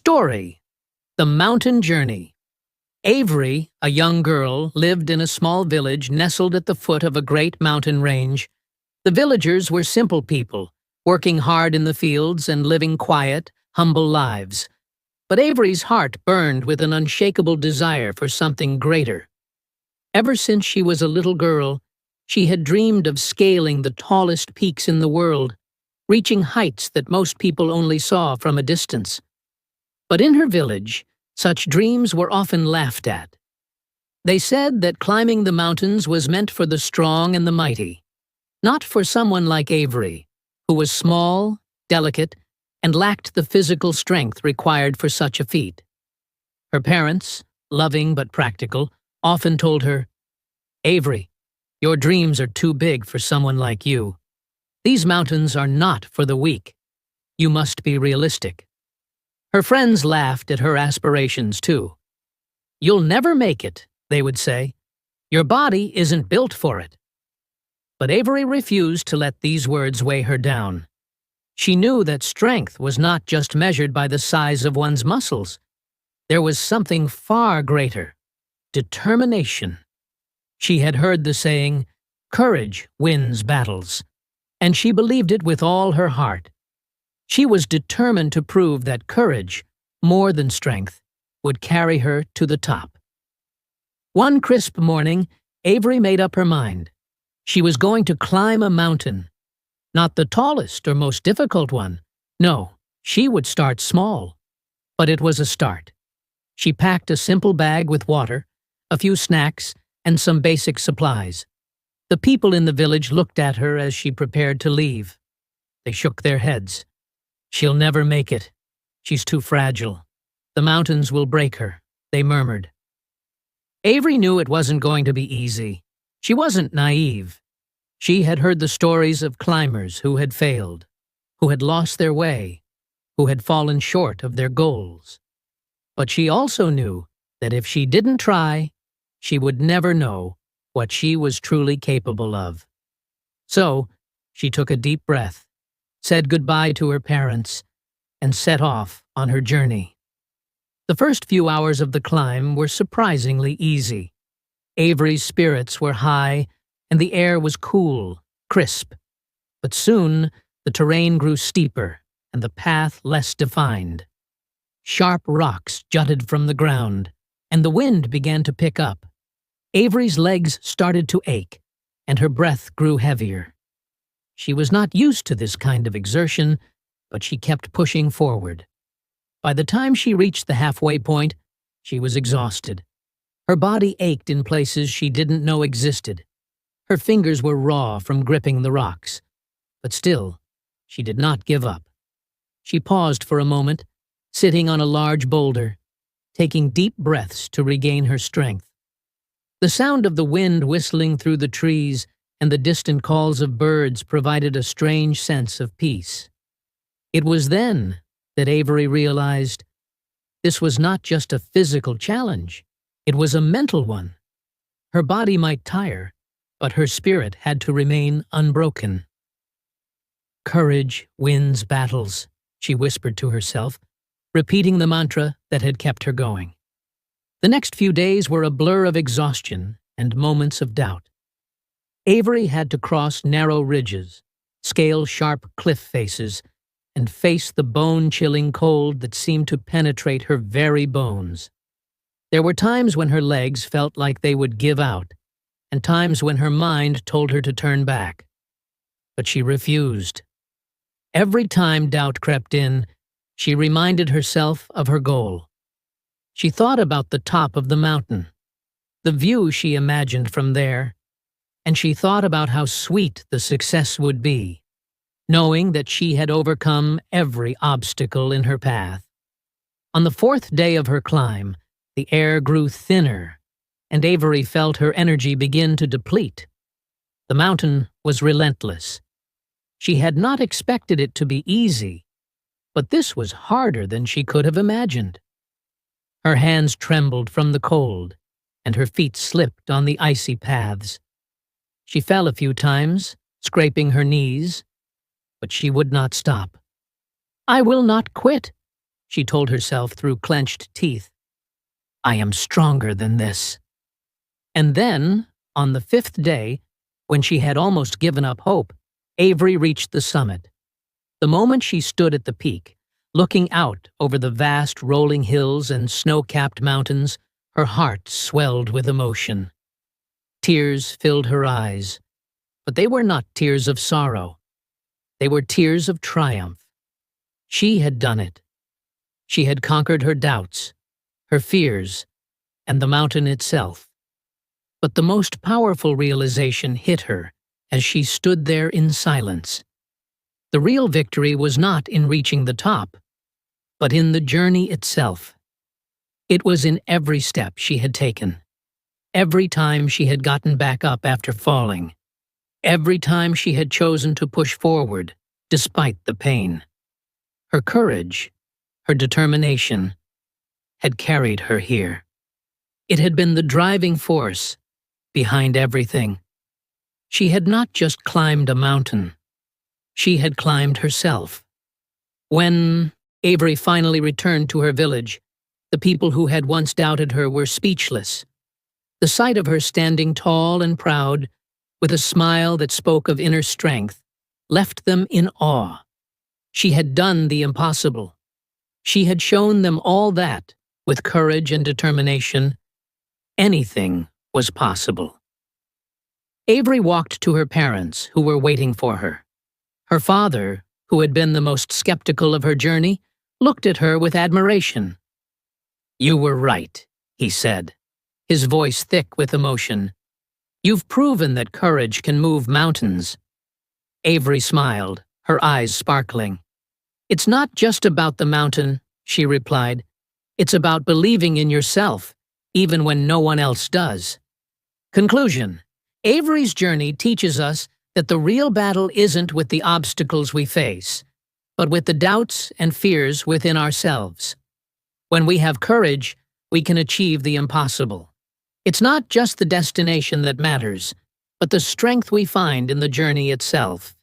Story: The Mountain Journey. Avery, a young girl, lived in a small village nestled at the foot of a great mountain range. The villagers were simple people, working hard in the fields and living quiet, humble lives. But Avery's heart burned with an unshakable desire for something greater. Ever since she was a little girl, she had dreamed of scaling the tallest peaks in the world, reaching heights that most people only saw from a distance. But in her village, such dreams were often laughed at. They said that climbing the mountains was meant for the strong and the mighty, not for someone like Avery, who was small, delicate, and lacked the physical strength required for such a feat. Her parents, loving but practical, often told her, "Avery, your dreams are too big for someone like you. These mountains are not for the weak. You must be realistic." Her friends laughed at her aspirations, too. "You'll never make it," they would say. "Your body isn't built for it." But Avery refused to let these words weigh her down. She knew that strength was not just measured by the size of one's muscles. There was something far greater: determination. She had heard the saying, "Courage wins battles," and she believed it with all her heart. She was determined to prove that courage, more than strength, would carry her to the top. One crisp morning, Avery made up her mind. She was going to climb a mountain. Not the tallest or most difficult one. No, she would start small. But it was a start. She packed a simple bag with water, a few snacks, and some basic supplies. The people in the village looked at her as she prepared to leave. They shook their heads. "She'll never make it. She's too fragile. The mountains will break her," they murmured. Avery knew it wasn't going to be easy. She wasn't naive. She had heard the stories of climbers who had failed, who had lost their way, who had fallen short of their goals. But she also knew that if she didn't try, she would never know what she was truly capable of. So, she took a deep breath, said goodbye to her parents, and set off on her journey. The first few hours of the climb were surprisingly easy. Avery's spirits were high, and the air was cool, crisp. But soon, the terrain grew steeper, and the path less defined. Sharp rocks jutted from the ground, and the wind began to pick up. Avery's legs started to ache, and her breath grew heavier. She was not used to this kind of exertion, but she kept pushing forward. By the time she reached the halfway point, she was exhausted. Her body ached in places she didn't know existed. Her fingers were raw from gripping the rocks. But still, she did not give up. She paused for a moment, sitting on a large boulder, taking deep breaths to regain her strength. The sound of the wind whistling through the trees and the distant calls of birds provided a strange sense of peace. It was then that Avery realized this was not just a physical challenge, it was a mental one. Her body might tire, but her spirit had to remain unbroken. "Courage wins battles," she whispered to herself, repeating the mantra that had kept her going. The next few days were a blur of exhaustion and moments of doubt. Avery had to cross narrow ridges, scale sharp cliff faces, and face the bone-chilling cold that seemed to penetrate her very bones. There were times when her legs felt like they would give out, and times when her mind told her to turn back. But she refused. Every time doubt crept in, she reminded herself of her goal. She thought about the top of the mountain, the view she imagined from there, and she thought about how sweet the success would be, knowing that she had overcome every obstacle in her path. On the fourth day of her climb, the air grew thinner, and Avery felt her energy begin to deplete. The mountain was relentless. She had not expected it to be easy, but this was harder than she could have imagined. Her hands trembled from the cold, and her feet slipped on the icy paths. She fell a few times, scraping her knees, but she would not stop. "I will not quit. she told herself through clenched teeth. I am stronger than this. And then, on the 5th day, when she had almost given up hope, Avery reached the summit. The moment she stood at the peak, looking out over the vast rolling hills and snow-capped mountains, her heart swelled with emotion. Tears filled her eyes, but they were not tears of sorrow. They were tears of triumph. She had done it. She had conquered her doubts, her fears, and the mountain itself. But the most powerful realization hit her as she stood there in silence. The real victory was not in reaching the top, but in the journey itself. It was in every step she had taken, every time she had gotten back up after falling, every time she had chosen to push forward despite the pain. Her courage, her determination, had carried her here. It had been the driving force behind everything. She had not just climbed a mountain. She had climbed herself. When Avery finally returned to her village, the people who had once doubted her were speechless. The sight of her standing tall and proud, with a smile that spoke of inner strength, left them in awe. She had done the impossible. She had shown them all that, with courage and determination, anything was possible. Avery walked to her parents, who were waiting for her. Her father, who had been the most skeptical of her journey, looked at her with admiration. You were right, he said, his voice thick with emotion. You've proven that courage can move mountains. Avery smiled, her eyes sparkling. It's not just about the mountain, she replied. It's about believing in yourself, even when no one else does. Conclusion. Avery's journey teaches us that the real battle isn't with the obstacles we face, but with the doubts and fears within ourselves. When we have courage, we can achieve the impossible. It's not just the destination that matters, but the strength we find in the journey itself.